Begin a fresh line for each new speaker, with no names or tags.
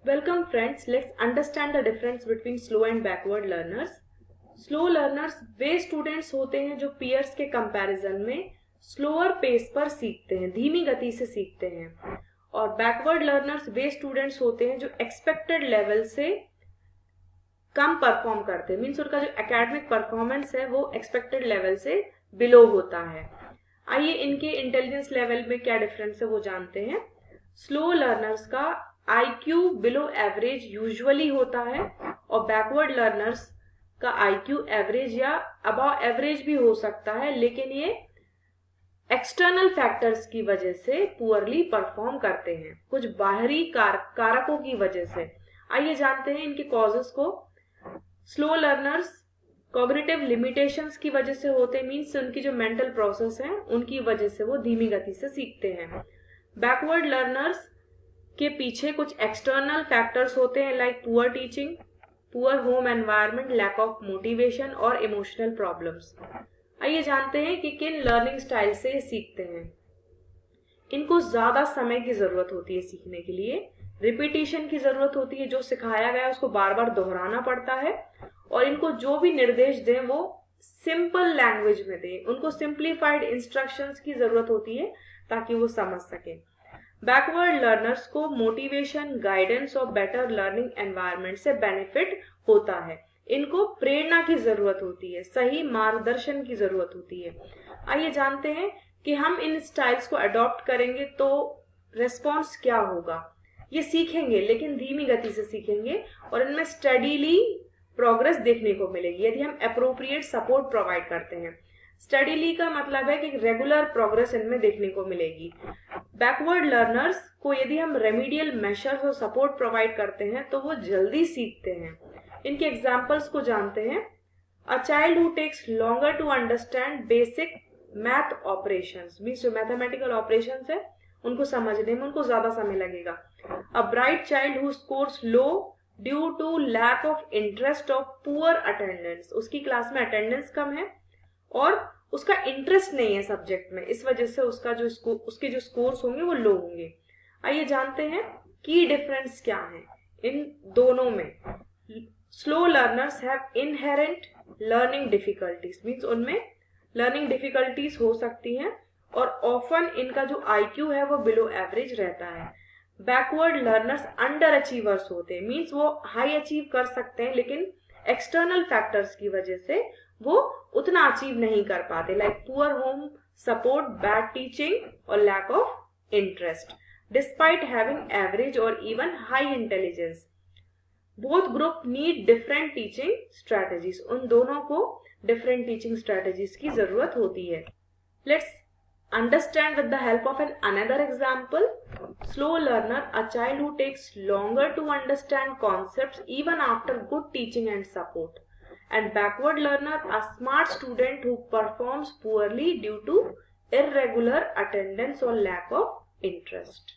Welcome friends, let's understand the difference between slow and backward learners. Slow learners way students होते हैं जो peers के comparison में slower pace पर सीखते हैं, धीमी गति से सीखते हैं। और बैकवर्ड लर्नर्स वे स्टूडेंट्स होते हैं जो एक्सपेक्टेड लेवल से कम परफॉर्म करते हैं, मीन्स उनका जो एकेडमिक परफॉर्मेंस है वो एक्सपेक्टेड लेवल से बिलो होता है। आइए इनके इंटेलिजेंस लेवल में क्या डिफरेंस है वो जानते हैं। स्लो लर्नर्स का IQ बिलो एवरेज यूजुअली होता है और बैकवर्ड लर्नर्स का IQ एवरेज या अबव एवरेज भी हो सकता है, लेकिन ये एक्सटर्नल फैक्टर्स की वजह से पुअरली परफॉर्म करते हैं, कुछ बाहरी कारकों की वजह से। आइए जानते हैं इनके कॉजेस को। स्लो लर्नर्स कॉग्निटिव लिमिटेशंस की वजह से होते हैं, मीन्स उनकी जो मेंटल प्रोसेस है उनकी वजह से वो धीमी गति से सीखते हैं। बैकवर्ड लर्नर्स के पीछे कुछ एक्सटर्नल फैक्टर्स होते हैं, like poor teaching, poor home environment, lack of motivation और इमोशनल प्रॉब्लम्स। आइए जानते हैं कि किन लर्निंग स्टाइल से सीखते हैं। इनको ज्यादा समय की जरूरत होती है सीखने के लिए, रिपीटिशन की जरूरत होती है, जो सिखाया गया उसको बार बार दोहराना पड़ता है, और इनको जो भी निर्देश दें वो सिंपल लैंग्वेज में दें, उनको सिंप्लीफाइड इंस्ट्रक्शंस की जरूरत होती है ताकि वो समझ सकें। बैकवर्ड लर्नर्स को मोटिवेशन, गाइडेंस और बेटर लर्निंग एनवायरनमेंट से बेनिफिट होता है। इनको प्रेरणा की जरूरत होती है, सही मार्गदर्शन की जरूरत होती है। आइए जानते हैं कि हम इन स्टाइल्स को अडॉप्ट करेंगे तो रेस्पॉन्स क्या होगा। ये सीखेंगे लेकिन धीमी गति से सीखेंगे और इनमें स्टडीली प्रोग्रेस देखने को मिलेगी यदि हम अप्रोप्रिएट सपोर्ट प्रोवाइड करते हैं। स्टडीली का मतलब है कि रेगुलर प्रोग्रेस इनमें देखने को मिलेगी। बैकवर्ड लर्नर्स को यदि हम रेमिडियल मेजर्स और सपोर्ट प्रोवाइड करते हैं तो वो जल्दी सीखते हैं। इनके एग्जांपल्स को जानते हैं। A child who takes longer to understand basic math operations, means जो मैथमेटिकल ऑपरेशंस है उनको समझने में उनको ज्यादा समय लगेगा। A bright child who scores low due to lack of interest of poor attendance, उसकी क्लास में अटेंडेंस कम है और उसका इंटरेस्ट नहीं है सब्जेक्ट में, इस वजह से उसके जो स्कोर्स होंगे वो लो होंगे। आइए जानते हैं की डिफरेंस क्या है इन दोनों में। Slow learners have inherent learning difficulties, means उनमें लर्निंग डिफिकल्टीज हो सकती हैं और ऑफन इनका जो IQ है वो बिलो एवरेज रहता है। बैकवर्ड लर्नर्स अंडर अचीवर्स होते हैं, मीन्स वो हाई अचीव कर सकते हैं लेकिन एक्सटर्नल फैक्टर्स की वजह से वो उतना अचीव नहीं कर पाते, like poor home support, bad teaching और lack of interest, despite having average और even high intelligence. Both group need different teaching strategies, उन दोनों को डिफरेंट टीचिंग स्ट्रेटेजीज की जरूरत होती है। Let's understand with the help of another example. Slow learner, a child who takes longer to understand concepts even after good teaching and support. And backward learner, a smart student who performs poorly due to irregular attendance or lack of interest.